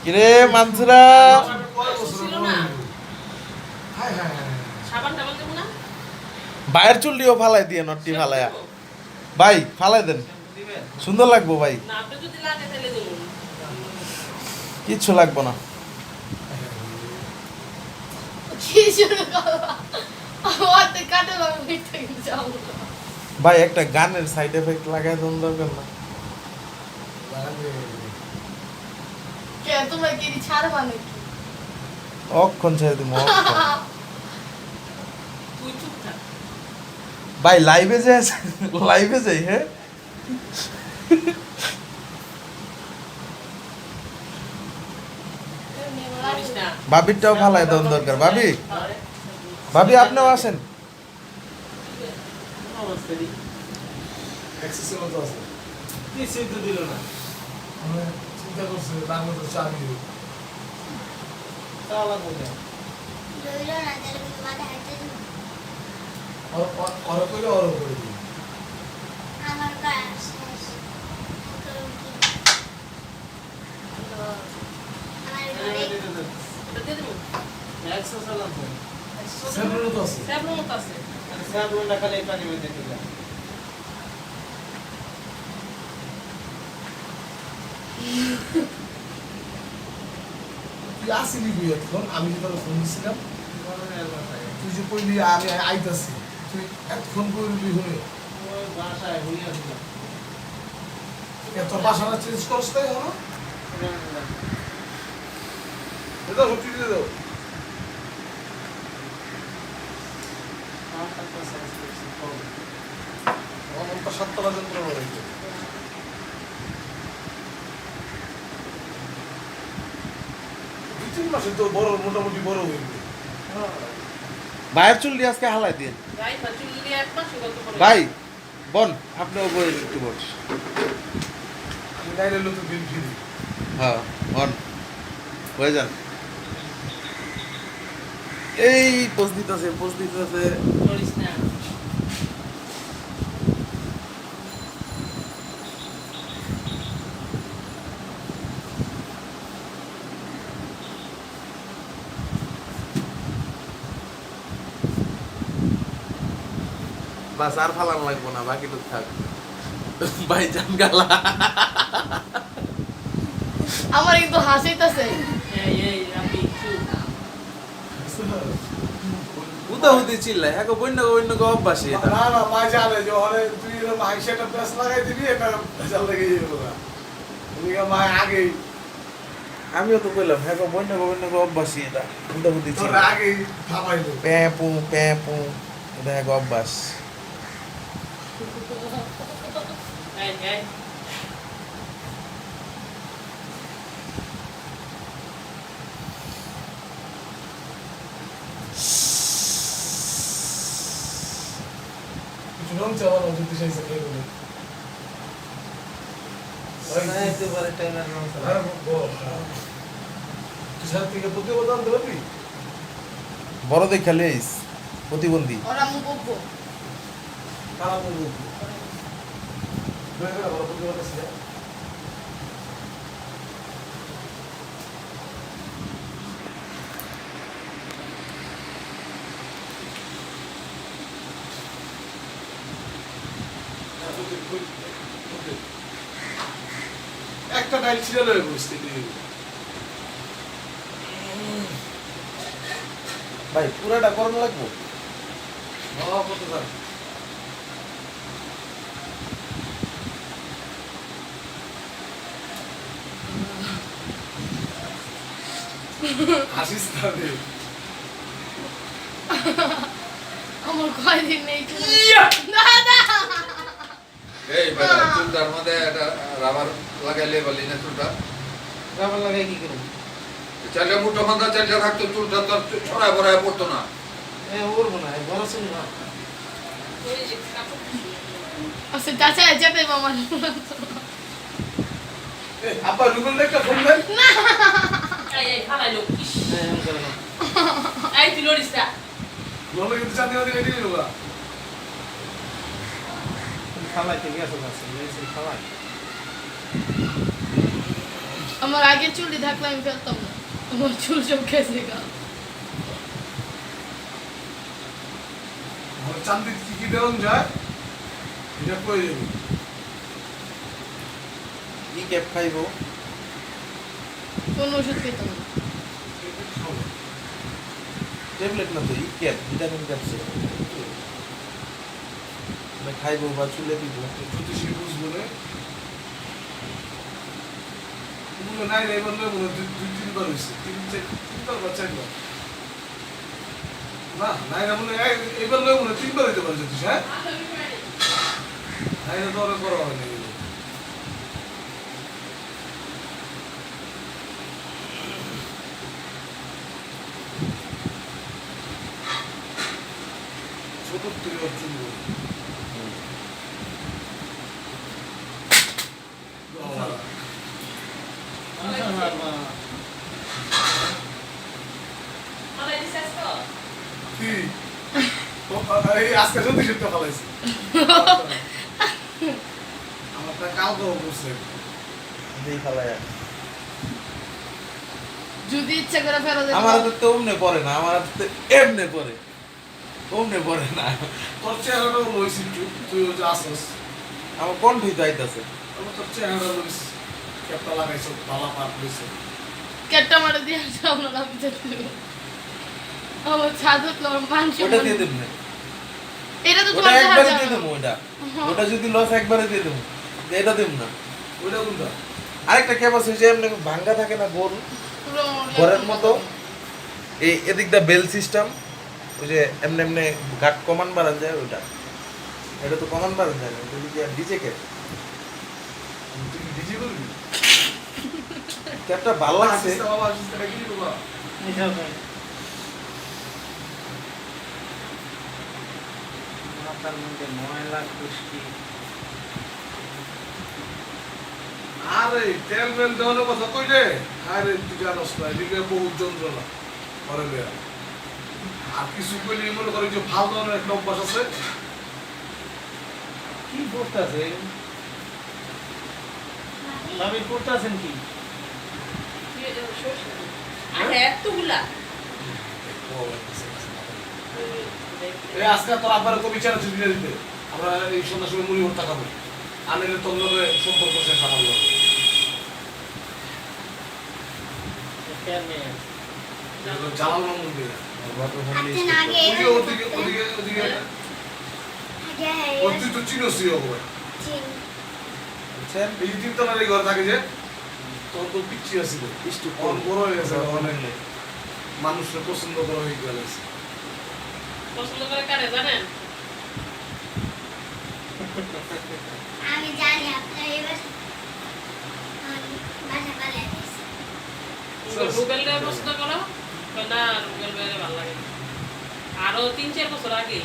কিরে মানসুরা ভাইয়ের চুলটিও ফালাই দিয়ে নটটি ফালায়া ভাই ফালাই দেন সুন্দর লাগবো ভাই কিচ্ছু লাগবো না ভাই একটা গানের সাইড এফেক্ট লাগাই দেন দরকার না তোমরা কি ছাড়বা নাকি অক্ষণ ছেড়ে দিব ভাই লাইভে যাই হ্যাঁ ভাবিরটাও ফালাই দেন দরকার ভাবি আপনিও আসেন চিন্তা করছে লাগলো তো চা দিয়ে অর করে দিই তুই আসিলি তুই এখন আমি যে তোর ফোন দিছিলাম তুই যে কইলি আমি আইতাছি তুই এতক্ষণ করবি হয়ে তোর বাসাটা চেঞ্জ করছ তাই হলো দাও ছুটি দিয়ে দাও আমার 7 যন্ত্র রয়েছে মাসে তো বড় মোটামুটি বড় হইবে ভাইয়ের চুল দিয়ে আজকে হালাই দিন ভাই বন আপনিও বই একটু বস আমি গাইলে লোক বিল ফ্রি হ্যাঁ বন হয়ে যান এই পোজ দিতেছে বাস আর ফালান লাগবো না বাকি তো থাক ভাই জান গালা আমার কিন্তু হাসিতেছে উদাহুদি চিল্লাই হ্যাঁ বন্য অভ্যাসী এটা না না মা জানে যে ওরে তুই মাই সেটা প্রেস লাগাই দিবি এটা ভেজাল লেগে যাবে না তুমি মা আগে আমিও তো কইলাম হ্যাঁ বন্য অভ্যাসী এটা উদাহুদি তোর চিল্লাই আগে থামাইলো প্যাপু এটা এক অভ্যাস রং চাওয়া না যদি সেই সাথে বলে একেবারে টাইমের রং হ্যাঁ বল তুই সাথে থেকে প্রতিবেদন দেবি বড় দেখা লইস প্রতিবন্ধী ওরা মুখ বকবো কারা বলবো বের করে বড় প্রতিবেদন আছে একটা টাইল ছিল লয়ে বসতে দিই ভাই পুরাটা করণ লাগবো কত স্যার হাসিস না রে আমার কয়দিন নেই দাদা এই বেটা চুলটার মধ্যে একটা রাবার লাগাইলে বলি না চুলটা রাবার লাগাই কি করব চাইলে মুঠো বান্ধা চাইলে থাকতো চুলটা তোর ছড়ায় বড়ায় পড়তো না উড়বো না বড় চুল না আচ্ছা চাচা যেতে মামা আব্বা রুবেল একটা ফোন দেন না এই ফালাইলো ইস এমন করে না এই তুই লড়িস না লোকে কিন্তু চাঁদি মাদি রেডি নিল না খালাই থেকে আসো না খালাই আমার আগে চুলি থাকলে আমি ফেলতাম না, আমার চুল সব খেয়েছে গা। আমার চান্দি কি দেওয়া যায় এটা কই যাবে ই ক্যাপ খাইবো কোন ওষুধ খেতাম না। ট্যাবলেট না তো ই ক্যাপ ভিটামিন ক্যাপসুল খাইবো বা চুলে দিব। জ্যোতিষী বুঝবো না বলে নাই রে বললে বলে দুই তিনবার হয়েছে তিনবার বা চারবার না নাই না বলে এবার নয় বলে তিনবার হইতে পারে জ্যোতিষ হ্যাঁ নাই না তো অনেক করা হয় না ছোট থেকে অর্জন করি ফালাই দিছিস তো? কি এই আজকে যদি সেটা ফেলাইছি আমারটা কালকে বসে দেই ফালায়া যদি ইচ্ছা করে ফেরত দিতে আমার হাতে তো ওমনে পড়ে না, আমার হাতে এমনে পড়ে, ওমনে পড়ে না। তোর চেহারাটাও লইছি তুই যে আসস আমার কণ্ঠই তো আইতাছে। আমার তোর চেহারা লইছি ক্যাপটা লাগাইছো বালা পাট লইছে কেটটা মারা দিয়ে যাও না ভিতরে আমার ছাদ উঠলো আমার মাংস ওটা দিয়ে দেব না, এটা তো ওটা তোমার একবারে দেখা দিয়ে যাবে দেবো। ওটা যদি লস একবারে দিয়ে দেবো, এটা দেব না। ওইটা কোনটা আরেকটা ক্যাপ আছে যে এমনি ভাঙ্গা থাকে না, গোল ঘরের মতো, এই এদিক দা বেল সিস্টেম, ওই যে এমনি এমনি ঘাট কমান বাড়ান যায় ওইটা। এটা তো কমান বাড়ান যায় না, এটা কি ডিজে ক্যাপ। তুই কি ডিজি করবি ক্যাপটা ভালো লাগছে। আসিস বাবা আসিস এটা কি বাবা মাথার মধ্যে ময়লা খুশকি আরে তেল মেল দেওয়ানোর কথা কই রে আরে তুই জানোস না এদিকে বহুত যন্ত্রণা করে দেয়া আর কিছু কইলে মনে করে যে ভাল ধরনের একটা অভ্যাস আছে কি করতেছে ভাবি করতেছেন কি আরে এতগুলা এই আজকে তোর আব্বার কবি চারা ছুটি দিতে আমরা এই সন্ধ্যার সময় মুড়ি ভর্তা খাবো আনলে তোর লগে সম্পর্ক শেষ আমার লগে জালাল মামুন দিয়ে ওদিকে ওদিকে ওদিকে ওদিকে ওদিকে তো চিনোসি হবে বুঝছেন? এই দিন তো এই ঘর থাকে যে তোর তো পিচ্ছি আছিল ইষ্টু অনেক বড় হয়ে গেছে অনেক মানুষের পছন্দ করা হয়ে গেছে পছন্দ করে কারে জানেন? আমি জানি আপনার এবার বাসা পালাই দিয়েছে গুগল রে পছন্দ করো? কয় না গুগল রে ভালো লাগে না। আরো 3-4 বছর আগে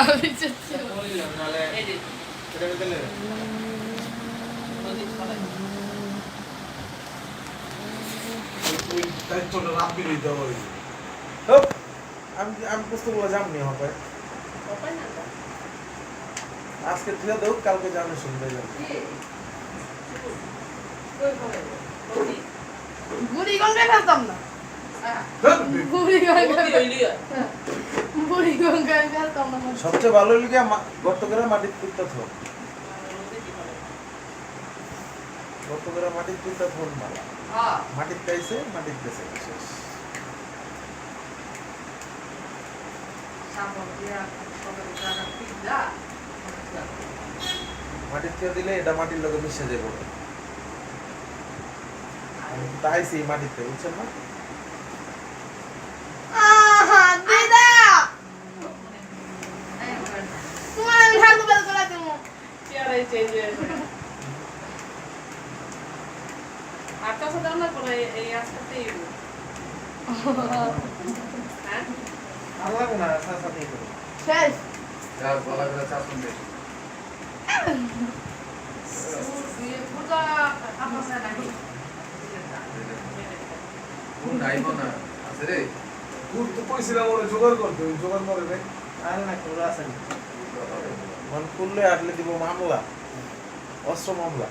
আমি যাচ্ছি বললাম নালে এই যে এটা দিলে ওদিক ফালাই। ওই দায়িত্বটা রাব্বি দিতে হবে হোপ, আমি আমি পুস্তকগুলো জানি হবে। উপায় না তো। আজকে তুই দেখ, কালকে জানে শুনবে যাবে। কই ফালাই? ওদিক। বুড়ি গঙ্গায় ফেলতাম না, হ্যাঁ বুড়ি ওদিক গঙ্গায় হইলি। বুড়ি গঙ্গায় ফেলতাম না। সবচেয়ে ভালো হইলো কি গর্ত করে মাটির পুঁততে থো, ওদিক ফালাই। গর্ত করে মাটির পুঁততে থো ভালো। হ্যাঁ মাটির পাইছে, মাটির পেছে শেষ। সাবন দিয়া সকালে জায়গা পিজ্জা মাটির কে দিলে এটা মাটির লগে মিশে যাবে। আমি তো আইছি এই মাটিতে, বুঝছেন না? আহা দিদা তোমার আমি ঢাকু বেল করে দেবো। চেয়ারে চেঞ্জ হয়ে যায় আর তো সাদা না পরে এই আজকেই হ্যাঁ ভালো লাগে না সাথে করে শেষ যা বলা করে চাপ শুনবে। দিয়ে পূজা কোন আইব না আছে রে গুড় তো কইছিলাম ওরে জোগাড় করতে, ওই জোগাড় করে নাই। আর না পুরো আছেন মানে করলে আটলে দিব মামলা, অস্ত্র মামলা।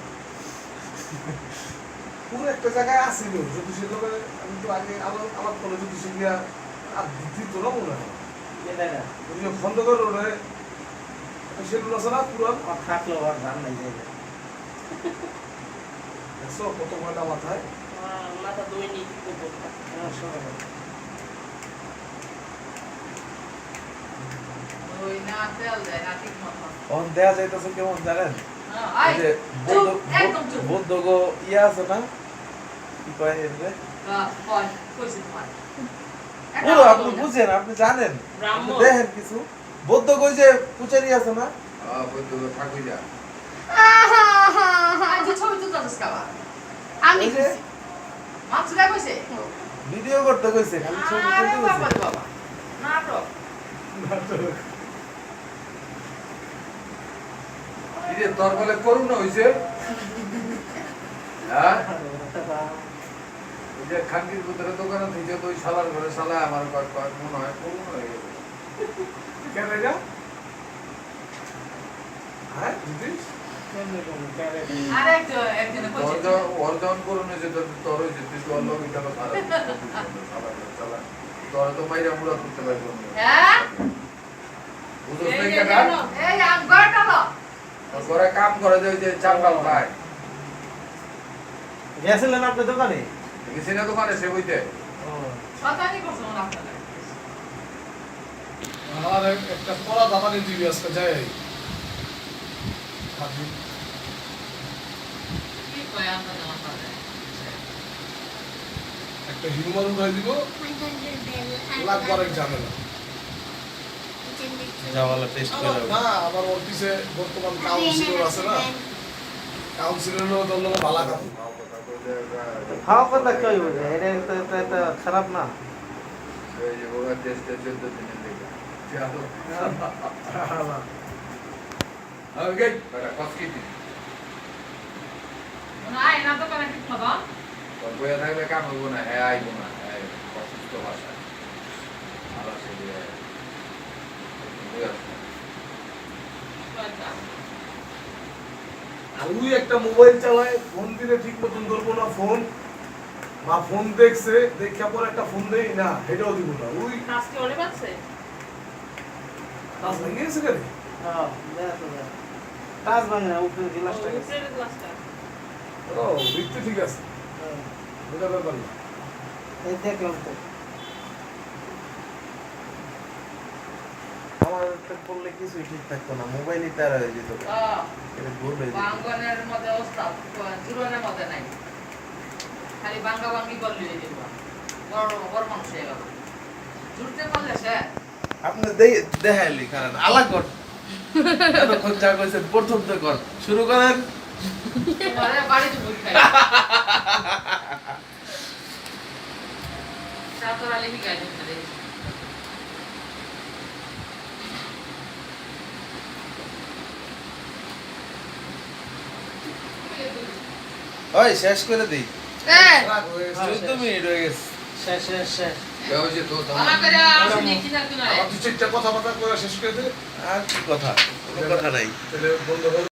পুরো একটা জায়গায় আসিল যদি সে লোকে আমি তো আগে আলাপ করে যদি সে গিয়া আর দিত না মনে হয় এটা না ওই যে খন্দকার রোডে সেগুলো আছে না পুরো আর থাকলো আর ধান নাই যায় দেখছো কত ময়লা মাথায়। মাথা দৈনিক কুকুরটা ওই না তেল দেয় না ঠিক মতো অন দেয়া যাইতেছে কেমন জানেন? আই ওই যে চুপ, একদম চুপ। বৌদ্ধ গো ইয়ে আছে না, কি কয় এটাকে? হয় কইছি তোমার ও আপনি বুঝেন, আপনি জানেন, আপনি ব্রাহ্মণ। দেখেন কিছু বৌদ্ধ গো যে পূজারি আছে না, বৈদ্য ঠাকুর যা আজ ছবি তুলতাছিস কাবা আমি ওই যে মাছটা কইছে ভিডিও করতে কইছে, খালি ছবি আরে তুলতে বাবা কইছে। রে বাবা নাটক ইরে তোর বলে করুন না হইছে হ্যাঁ ওই যে খানকির ভিতরে দোকানে থেকে তো ওই শালার ঘরে শালা আমার মনে হয় করুন হয়ে গেছে কেন এটা হ্যাঁ জিতিস কেমনে কোন কারে আরে একদিন কইছে ওর যখন করুন হয়েছে তোর হয়েছে তুই তো অন্য বিদ্যালয় শালা তোর তো মাইরা মুড়া করতে পারবো হ্যাঁ বুঝোস এই না যে কেটা জানো, এই আম গড়টা লো ঘরে কাম করে যে ওই যে চাঙ্গাল ভাই গেছিলেন আপনি দোকানে গেছি না দোকানে সে বইতে শতানি করছ না আপনারা আর একটা পড়া দাবানি দিবি আজকে যাই খাবি কি কয় আমরা জানা পারে একটা হিউম্যান উঠাই দিব 100 বেল লাখ বারেক ঝামেলা যাওয়ালা টেস্ট করে না আবার ওর পিছে বর্তমান কাউন্সিলর আছে না, কাউন্সিলরও দল ভালো কাম খাওয়া কথা কই বুঝে এটা তো খারাপ না এই যে ওরা টেস্টে 14 দিনের লেগে ওকে বড় কসকিটি না আই না তো করে ঠিক মতো তোর বইয়া থাকলে কাম হইব না হ্যাঁ আইব না হ্যাঁ অসুস্থ ভাষা আলাদা সে দিয়ে আর ওই একটা মোবাইল চালায়, ফোন দিলে ঠিক মতন ধরবো না ফোন, বা ফোন দেখছে দেখা পর একটা ফোন দেই না এটাও দিব না। ওই আজকে অনেক আছে কাজ ভেঙে গেছে কেন? হ্যাঁ দেখো কাজ ভাঙে না উপরে গ্লাসটা গেছে উপরের গ্লাসটা ও ভিত্তি ঠিক আছে, এটা ব্যাপার না। এই দেখলাম তো আমার তো করলে কিছুই ঠিক থাকতো না, মোবাইলই তারা হয়ে যেত, এটা ভুল হয়ে যেত। বাঙ্গনের মধ্যে ওস্তাদ জুরনের মধ্যে নাই খালি বাঙ্গা বাঙ্গি করলি হয়ে যেত বড় বড় মানুষ হয়ে গেল জুড়তে পারলে সে আপনি দেখাইলি কারণ আলাগ কর, এতক্ষণ যা কইছেন প্রথম তো কর, শুরু করেন। তোমারে বাড়িতে ভূত খাই সাতর আলী গাই দিতে রে ওই শেষ করে দিই, রাগ হয়ে গেছে। 14 মিনিট হয়ে গেছে। শেষ শেষ শেষ কেউ যে তো আমার করে আসেনি কি না কি না আবার দু চারটা কথাবার্তা করে শেষ করে দে, আর কি কথা, কোনো কথা নাই। তাহলে বন্ধ হয়ে